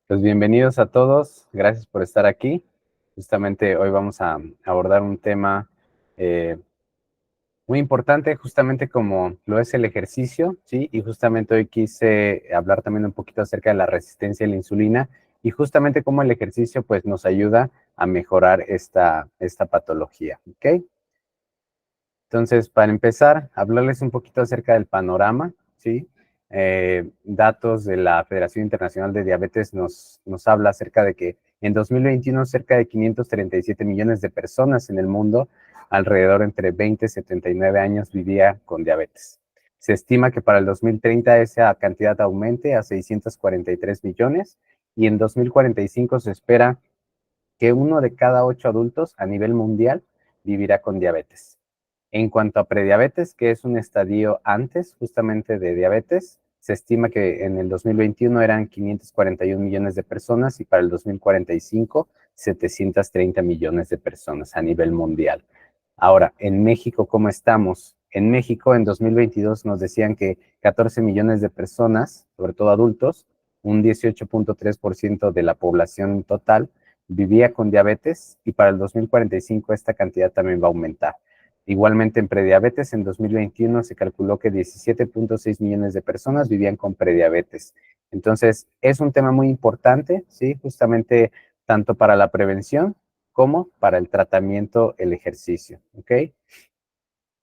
Pues bienvenidos a todos, gracias por estar aquí. Justamente hoy vamos a abordar un tema eh, muy importante, justamente como lo es el ejercicio, ¿sí? Y justamente hoy quise hablar también un poquito acerca de la resistencia a la insulina y justamente cómo el ejercicio pues nos ayuda a mejorar esta patología, ¿ok? Entonces, para empezar, hablarles un poquito acerca del panorama, ¿sí? Datos de la Federación Internacional de Diabetes nos habla acerca de que en 2021 cerca de 537 millones de personas en el mundo, alrededor entre 20 y 79 años, vivía con diabetes. Se estima que para el 2030 esa cantidad aumente a 643 millones y en 2045 se espera que uno de cada 8 adultos a nivel mundial vivirá con diabetes. En cuanto a prediabetes, que es un estadio antes justamente de diabetes, se estima que en el 2021 eran 541 millones de personas y para el 2045 730 millones de personas a nivel mundial. Ahora, en México, ¿cómo estamos? En México, en 2022 nos decían que 14 millones de personas, sobre todo adultos, un 18.3% de la población total, vivía con diabetes y para el 2045 esta cantidad también va a aumentar. Igualmente en prediabetes, en 2021 se calculó que 17.6 millones de personas vivían con prediabetes. Entonces, es un tema muy importante, ¿sí? Justamente tanto para la prevención como para el tratamiento, el ejercicio, ¿ok?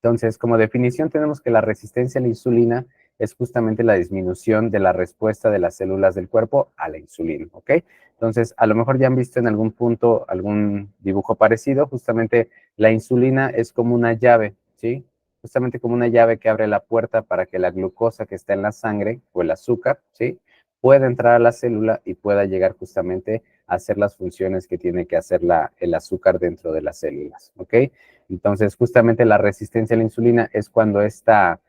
Entonces, como definición tenemos que la resistencia a la insulina es justamente la disminución de la respuesta de las células del cuerpo a la insulina, ¿ok? Entonces, a lo mejor ya han visto en algún punto algún dibujo parecido, justamente la insulina es como una llave, ¿sí? Justamente como una llave que abre la puerta para que la glucosa que está en la sangre o el azúcar, ¿sí? Pueda entrar a la célula y pueda llegar justamente a hacer las funciones que tiene que hacer el azúcar dentro de las células, ¿ok? Entonces, justamente la resistencia a la insulina es cuando esta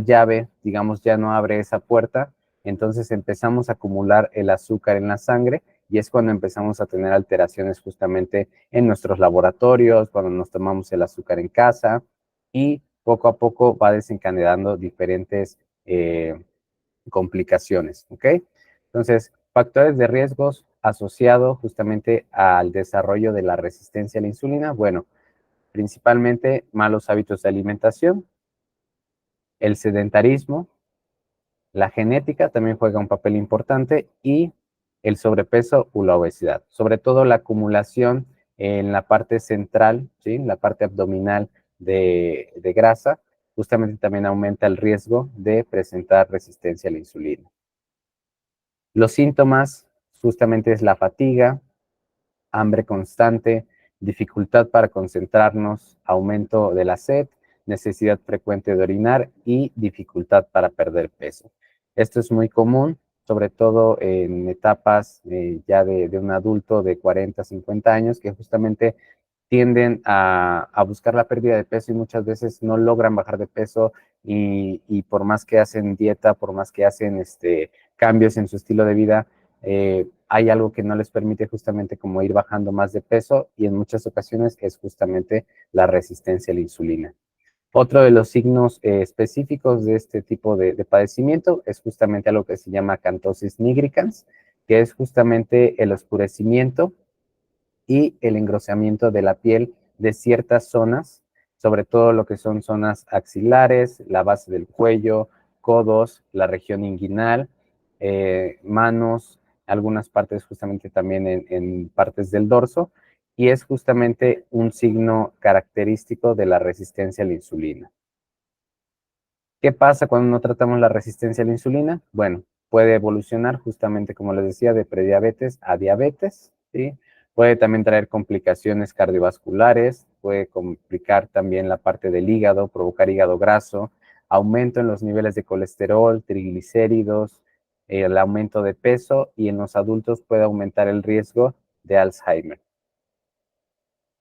llave, digamos, ya no abre esa puerta, entonces empezamos a acumular el azúcar en la sangre y es cuando empezamos a tener alteraciones justamente en nuestros laboratorios, cuando nos tomamos el azúcar en casa y poco a poco va desencadenando diferentes complicaciones, ¿ok? Entonces, factores de riesgos asociados justamente al desarrollo de la resistencia a la insulina, bueno, principalmente malos hábitos de alimentación, el sedentarismo, la genética también juega un papel importante y el sobrepeso o la obesidad. Sobre todo la acumulación en la parte central, ¿sí? La parte abdominal de grasa, justamente también aumenta el riesgo de presentar resistencia a la insulina. Los síntomas justamente es la fatiga, hambre constante, dificultad para concentrarnos, aumento de la sed, necesidad frecuente de orinar y dificultad para perder peso. Esto es muy común, sobre todo en etapas ya de un adulto de 40, 50 años que justamente tienden a buscar la pérdida de peso y muchas veces no logran bajar de peso y por más que hacen dieta, por más que hacen cambios en su estilo de vida, hay algo que no les permite justamente como ir bajando más de peso y en muchas ocasiones es justamente la resistencia a la insulina. Otro de los signos específicos de este tipo de padecimiento es justamente algo que se llama acantosis nigricans, que es justamente el oscurecimiento y el engrosamiento de la piel de ciertas zonas, sobre todo lo que son zonas axilares, la base del cuello, codos, la región inguinal, manos, algunas partes justamente también en partes del dorso, y es justamente un signo característico de la resistencia a la insulina. ¿Qué pasa cuando no tratamos la resistencia a la insulina? Bueno, puede evolucionar justamente, como les decía, de prediabetes a diabetes, ¿sí? Puede también traer complicaciones cardiovasculares, puede complicar también la parte del hígado, provocar hígado graso, aumento en los niveles de colesterol, triglicéridos, el aumento de peso y en los adultos puede aumentar el riesgo de Alzheimer.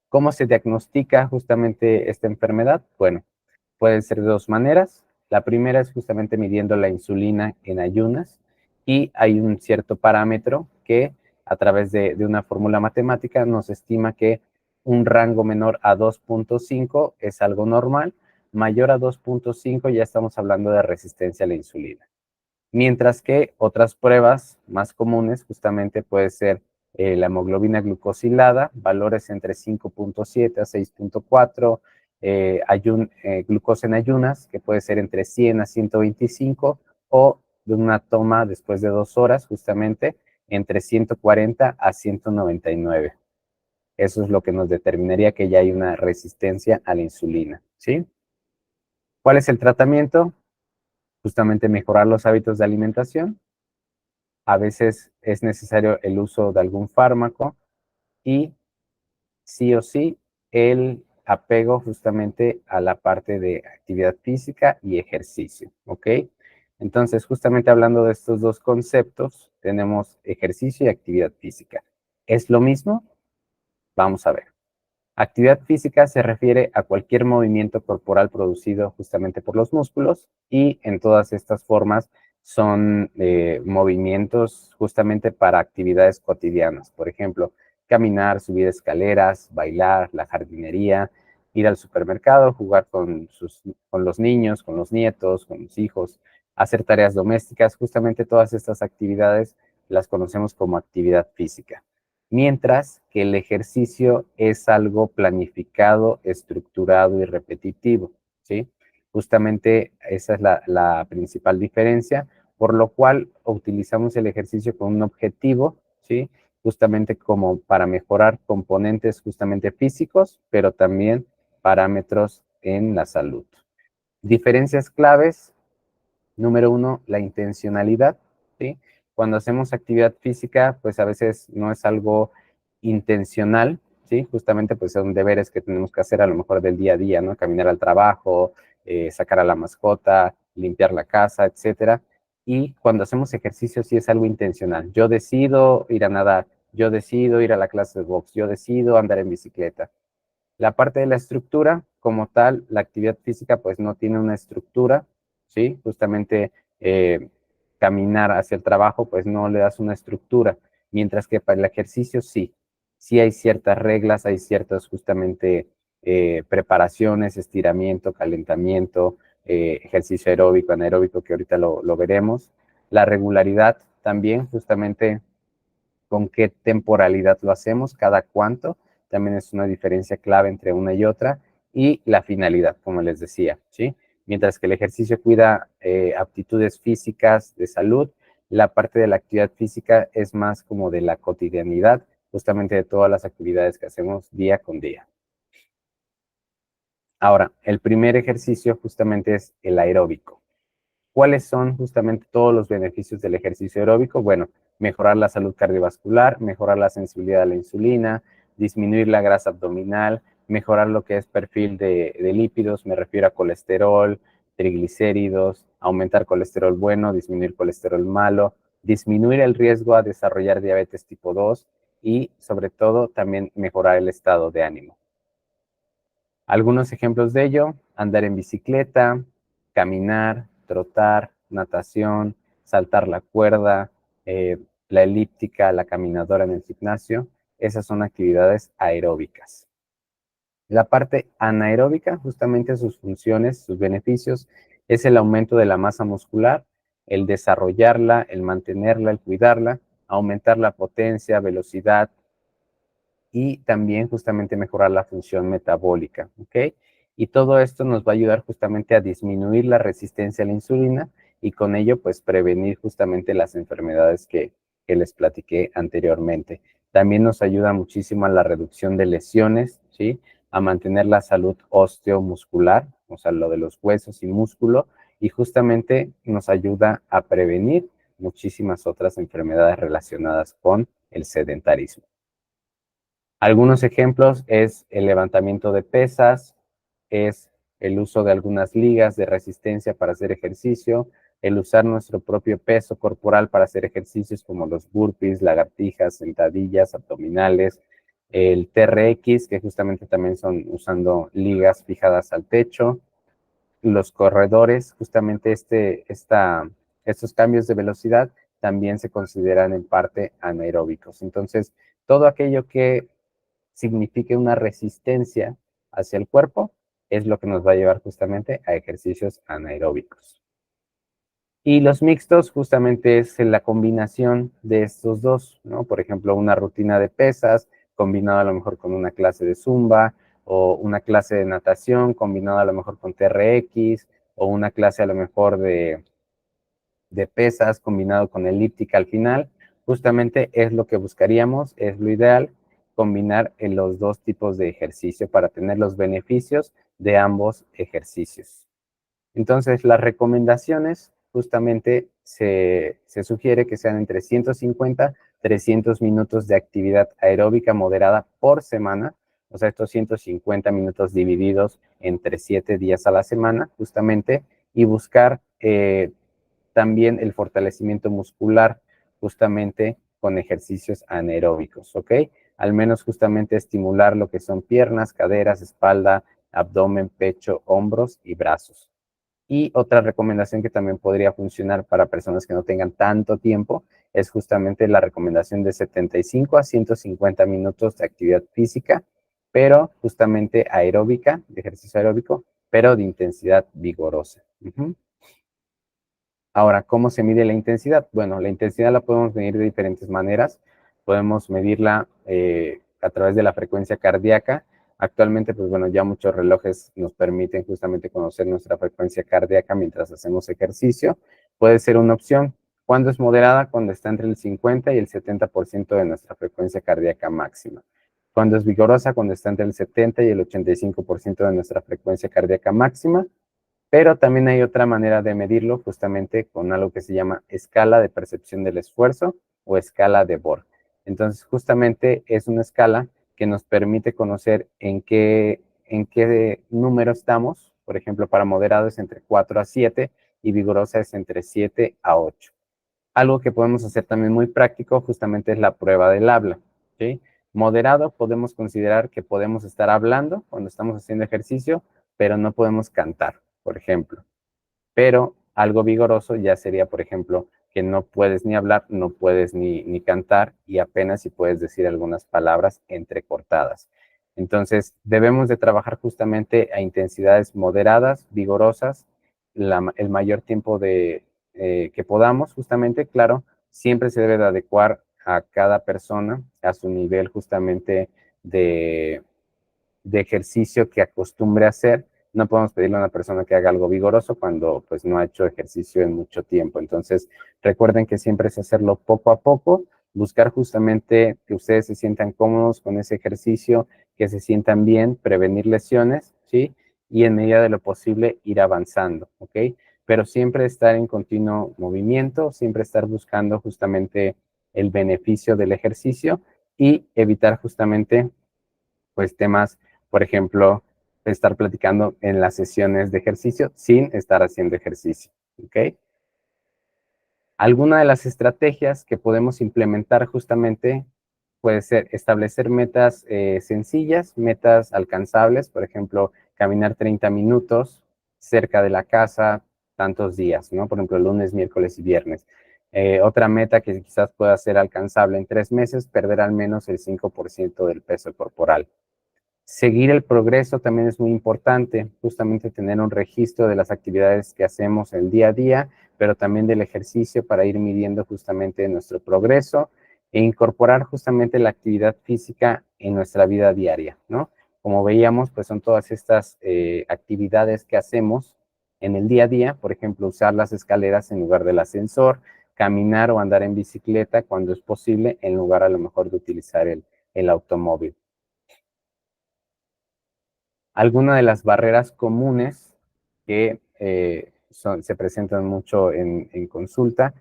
¿Cómo se diagnostica justamente esta enfermedad? Bueno, pueden ser de dos maneras. La primera es justamente midiendo la insulina en ayunas y hay un cierto parámetro que a través de una fórmula matemática nos estima que un rango menor a 2.5 es algo normal, mayor a 2.5 ya estamos hablando de resistencia a la insulina. Mientras que otras pruebas más comunes justamente puede ser la hemoglobina glucosilada, valores entre 5.7 a 6.4, glucosa en ayunas, que puede ser entre 100 a 125, o de una toma después de 2 horas, justamente entre 140 a 199. Eso es lo que nos determinaría que ya hay una resistencia a la insulina, ¿sí? ¿Cuál es el tratamiento? Justamente mejorar los hábitos de alimentación. A veces es necesario el uso de algún fármaco y sí o sí el apego justamente a la parte de actividad física y ejercicio, ¿ok? Entonces, justamente hablando de estos dos conceptos, tenemos ejercicio y actividad física. ¿Es lo mismo? Vamos a ver. Actividad física se refiere a cualquier movimiento corporal producido justamente por los músculos y en todas estas formas son movimientos justamente para actividades cotidianas. Por ejemplo, caminar, subir escaleras, bailar, la jardinería, ir al supermercado, jugar con los niños, con los nietos, con los hijos, hacer tareas domésticas. Justamente todas estas actividades las conocemos como actividad física, mientras que el ejercicio es algo planificado, estructurado y repetitivo, ¿sí? Justamente esa es la principal diferencia, por lo cual utilizamos el ejercicio con un objetivo, ¿sí? Justamente como para mejorar componentes justamente físicos, pero también parámetros en la salud. Diferencias claves: número uno, la intencionalidad, ¿sí? Cuando hacemos actividad física, pues a veces no es algo intencional, ¿sí? Justamente pues son deberes que tenemos que hacer a lo mejor del día a día, ¿no? Caminar al trabajo, sacar a la mascota, limpiar la casa, etcétera. Y cuando hacemos ejercicio sí es algo intencional. Yo decido ir a nadar, yo decido ir a la clase de box, yo decido andar en bicicleta. La parte de la estructura, como tal, la actividad física pues no tiene una estructura, ¿sí? Justamente caminar hacia el trabajo pues no le das una estructura, mientras que para el ejercicio sí, sí hay ciertas reglas, hay ciertas justamente preparaciones, estiramiento, calentamiento, ejercicio aeróbico, anaeróbico, que ahorita lo veremos. La regularidad también, justamente con qué temporalidad lo hacemos, cada cuánto, también es una diferencia clave entre una y otra, y la finalidad, como les decía, ¿sí? Mientras que el ejercicio cuida aptitudes físicas de salud, la parte de la actividad física es más como de la cotidianidad, justamente de todas las actividades que hacemos día con día. Ahora, el primer ejercicio justamente es el aeróbico. ¿Cuáles son justamente todos los beneficios del ejercicio aeróbico? Bueno, mejorar la salud cardiovascular, mejorar la sensibilidad a la insulina, disminuir la grasa abdominal, mejorar lo que es perfil de lípidos, me refiero a colesterol, triglicéridos, aumentar colesterol bueno, disminuir colesterol malo, disminuir el riesgo a desarrollar diabetes tipo 2 y sobre todo también mejorar el estado de ánimo. Algunos ejemplos de ello: andar en bicicleta, caminar, trotar, natación, saltar la cuerda, la elíptica, la caminadora en el gimnasio. Esas son actividades aeróbicas. La parte anaeróbica, justamente sus funciones, sus beneficios, es el aumento de la masa muscular, el desarrollarla, el mantenerla, el cuidarla, aumentar la potencia, velocidad, y también justamente mejorar la función metabólica, ¿ok? Y todo esto nos va a ayudar justamente a disminuir la resistencia a la insulina y con ello pues prevenir justamente las enfermedades que les platiqué anteriormente. También nos ayuda muchísimo a la reducción de lesiones, ¿sí? A mantener la salud osteomuscular, o sea, lo de los huesos y músculo, y justamente nos ayuda a prevenir muchísimas otras enfermedades relacionadas con el sedentarismo. Algunos ejemplos es el levantamiento de pesas, es el uso de algunas ligas de resistencia para hacer ejercicio, el usar nuestro propio peso corporal para hacer ejercicios como los burpees, lagartijas, sentadillas, abdominales, el TRX, que justamente también son usando ligas fijadas al techo, los corredores, justamente estos cambios de velocidad también se consideran en parte anaeróbicos. Entonces, todo aquello que signifique una resistencia hacia el cuerpo es lo que nos va a llevar justamente a ejercicios anaeróbicos. Y los mixtos justamente es la combinación de estos dos, ¿no? Por ejemplo, una rutina de pesas combinada a lo mejor con una clase de zumba o una clase de natación combinada a lo mejor con TRX o una clase a lo mejor de pesas combinado con elíptica al final. Justamente es lo que buscaríamos, es lo ideal, combinar en los dos tipos de ejercicio para tener los beneficios de ambos ejercicios. Entonces, las recomendaciones justamente se sugiere que sean entre 150 300 minutos de actividad aeróbica moderada por semana, o sea, estos 150 minutos divididos entre 7 días a la semana, justamente, y buscar también el fortalecimiento muscular, justamente con ejercicios anaeróbicos, ¿ok? Al menos justamente estimular lo que son piernas, caderas, espalda, abdomen, pecho, hombros y brazos. Y otra recomendación que también podría funcionar para personas que no tengan tanto tiempo es justamente la recomendación de 75 a 150 minutos de actividad física, pero justamente aeróbica, de ejercicio aeróbico, pero de intensidad vigorosa. Ahora, ¿cómo se mide la intensidad? Bueno, la intensidad la podemos medir de diferentes maneras. Podemos medirla a través de la frecuencia cardíaca. Actualmente, pues bueno, ya muchos relojes nos permiten justamente conocer nuestra frecuencia cardíaca mientras hacemos ejercicio. Puede ser una opción. ¿Cuándo es moderada? Cuando está entre el 50 y el 70% de nuestra frecuencia cardíaca máxima. Cuando es vigorosa, cuando está entre el 70 y el 85% de nuestra frecuencia cardíaca máxima. Pero también hay otra manera de medirlo, justamente con algo que se llama escala de percepción del esfuerzo o escala de Borg. Entonces, justamente es una escala que nos permite conocer en qué número estamos. Por ejemplo, para moderado es entre 4 a 7 y vigorosa es entre 7 a 8. Algo que podemos hacer también muy práctico justamente es la prueba del habla, ¿sí? Moderado podemos considerar que podemos estar hablando cuando estamos haciendo ejercicio, pero no podemos cantar, por ejemplo. Pero algo vigoroso ya sería, por ejemplo, que no puedes ni hablar, no puedes ni cantar y apenas si puedes decir algunas palabras entrecortadas. Entonces, debemos de trabajar justamente a intensidades moderadas, vigorosas, el mayor tiempo que podamos, justamente, claro, siempre se debe de adecuar a cada persona, a su nivel justamente de, de ejercicio que acostumbre a hacer. No podemos pedirle a una persona que haga algo vigoroso cuando pues no ha hecho ejercicio en mucho tiempo. Entonces, recuerden que siempre es hacerlo poco a poco, buscar justamente que ustedes se sientan cómodos con ese ejercicio, que se sientan bien, prevenir lesiones, ¿sí? Y en medida de lo posible ir avanzando, ¿ok? Pero siempre estar en continuo movimiento, siempre estar buscando justamente el beneficio del ejercicio y evitar justamente pues temas, por ejemplo, estar platicando en las sesiones de ejercicio sin estar haciendo ejercicio, ¿ok? Alguna de las estrategias que podemos implementar justamente puede ser establecer metas sencillas, metas alcanzables, por ejemplo, caminar 30 minutos cerca de la casa tantos días, ¿no? Por ejemplo, lunes, miércoles y viernes. Otra meta que quizás pueda ser alcanzable en 3 meses, perder al menos el 5% del peso corporal. Seguir el progreso también es muy importante, justamente tener un registro de las actividades que hacemos el día a día, pero también del ejercicio para ir midiendo justamente nuestro progreso e incorporar justamente la actividad física en nuestra vida diaria, ¿no? Como veíamos, pues son todas estas actividades que hacemos en el día a día, por ejemplo, usar las escaleras en lugar del ascensor, caminar o andar en bicicleta cuando es posible, en lugar a lo mejor de utilizar el automóvil. Algunas de las barreras comunes que se presentan mucho en consulta,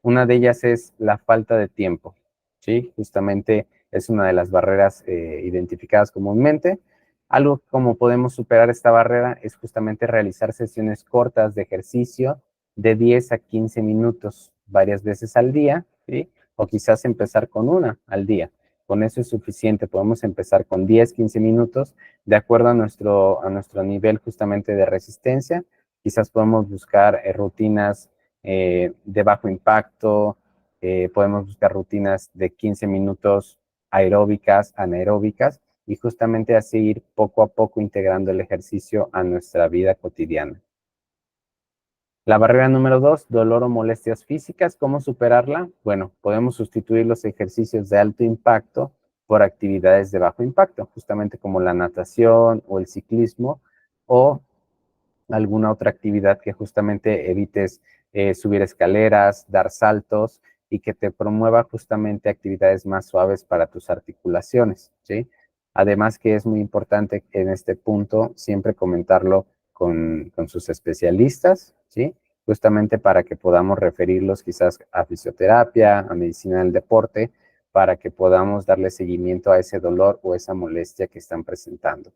una de ellas es la falta de tiempo, ¿sí? Justamente es una de las barreras identificadas comúnmente. Algo como podemos superar esta barrera es justamente realizar sesiones cortas de ejercicio de 10 a 15 minutos varias veces al día, ¿sí? O quizás empezar con una al día. Con eso es suficiente. Podemos empezar con 10, 15 minutos de acuerdo a nuestro nivel justamente de resistencia. Quizás podemos buscar rutinas de bajo impacto, podemos buscar rutinas de 15 minutos aeróbicas, anaeróbicas, y justamente así ir poco a poco integrando el ejercicio a nuestra vida cotidiana. La barrera número 2, dolor o molestias físicas. ¿Cómo superarla? Bueno, podemos sustituir los ejercicios de alto impacto por actividades de bajo impacto, justamente como la natación o el ciclismo, o alguna otra actividad que justamente evites subir escaleras, dar saltos y que te promueva justamente actividades más suaves para tus articulaciones, ¿sí? Además que es muy importante en este punto siempre comentarlo con sus especialistas, ¿sí? Justamente para que podamos referirlos quizás a fisioterapia, a medicina del deporte, para que podamos darle seguimiento a ese dolor o esa molestia que están presentando.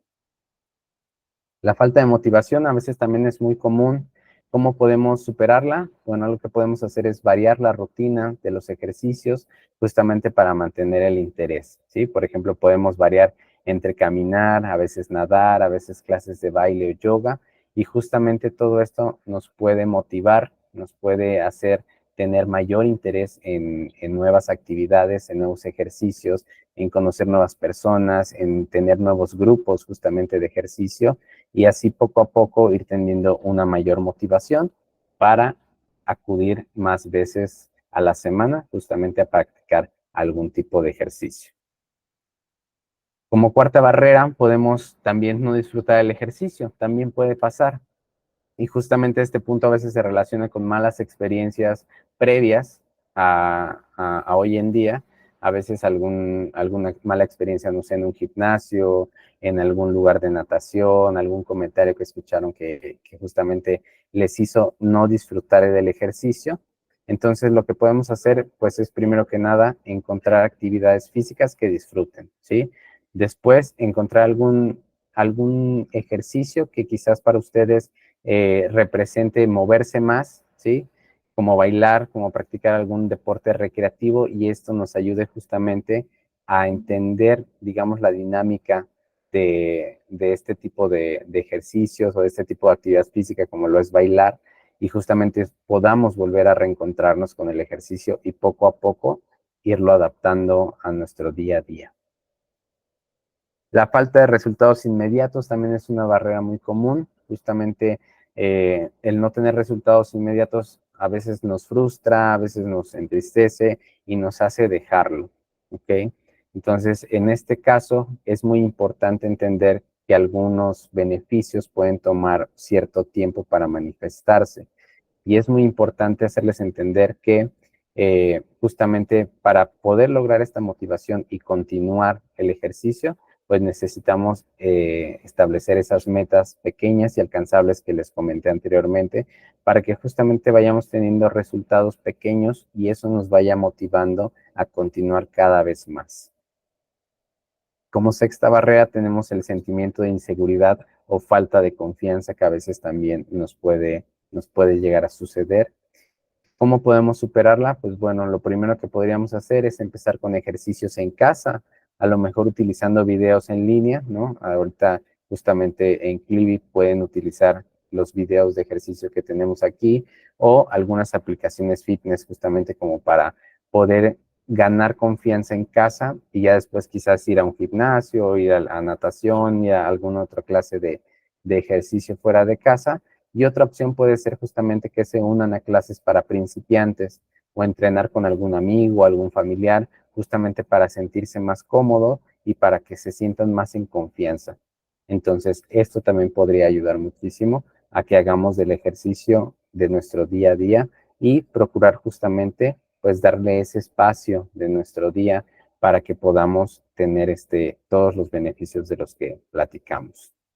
La falta de motivación a veces también es muy común. ¿Cómo podemos superarla? Bueno, lo que podemos hacer es variar la rutina de los ejercicios justamente para mantener el interés, ¿sí? Por ejemplo, podemos variar entre caminar, a veces nadar, a veces clases de baile o yoga, y justamente todo esto nos puede motivar, nos puede hacer tener mayor interés en nuevas actividades, en nuevos ejercicios, en conocer nuevas personas, en tener nuevos grupos justamente de ejercicio y así poco a poco ir teniendo una mayor motivación para acudir más veces a la semana justamente a practicar algún tipo de ejercicio. Como cuarta barrera, podemos también no disfrutar el ejercicio, también puede pasar. Y justamente este punto a veces se relaciona con malas experiencias previas a hoy en día. A veces alguna mala experiencia, no sé, en un gimnasio, en algún lugar de natación, algún comentario que escucharon que justamente les hizo no disfrutar del ejercicio. Entonces, lo que podemos hacer, pues, es primero que nada encontrar actividades físicas que disfruten, ¿sí? Después, encontrar algún ejercicio que quizás para ustedes represente moverse más, ¿sí? Como bailar, como practicar algún deporte recreativo y esto nos ayude justamente a entender, digamos, la dinámica de este tipo de ejercicios o de este tipo de actividad física como lo es bailar y justamente podamos volver a reencontrarnos con el ejercicio y poco a poco irlo adaptando a nuestro día a día. La falta de resultados inmediatos también es una barrera muy común. Justamente el no tener resultados inmediatos a veces nos frustra, a veces nos entristece y nos hace dejarlo. ¿Ok? Entonces, en este caso es muy importante entender que algunos beneficios pueden tomar cierto tiempo para manifestarse y es muy importante hacerles entender que justamente para poder lograr esta motivación y continuar el ejercicio, pues necesitamos establecer esas metas pequeñas y alcanzables que les comenté anteriormente para que justamente vayamos teniendo resultados pequeños y eso nos vaya motivando a continuar cada vez más. Como sexta barrera tenemos el sentimiento de inseguridad o falta de confianza que a veces también nos puede llegar a suceder. ¿Cómo podemos superarla? Pues bueno, lo primero que podríamos hacer es empezar con ejercicios en casa, a lo mejor utilizando videos en línea, ¿no? Ahorita justamente en Clibit pueden utilizar los videos de ejercicio que tenemos aquí o algunas aplicaciones fitness justamente como para poder ganar confianza en casa y ya después quizás ir a un gimnasio, ir a natación, ir a alguna otra clase de ejercicio fuera de casa. Y otra opción puede ser justamente que se unan a clases para principiantes o entrenar con algún amigo o algún familiar, justamente para sentirse más cómodo y para que se sientan más en confianza. Entonces, esto también podría ayudar muchísimo a que hagamos del ejercicio de nuestro día a día y procurar justamente pues darle ese espacio de nuestro día para que podamos tener todos los beneficios de los que platicamos.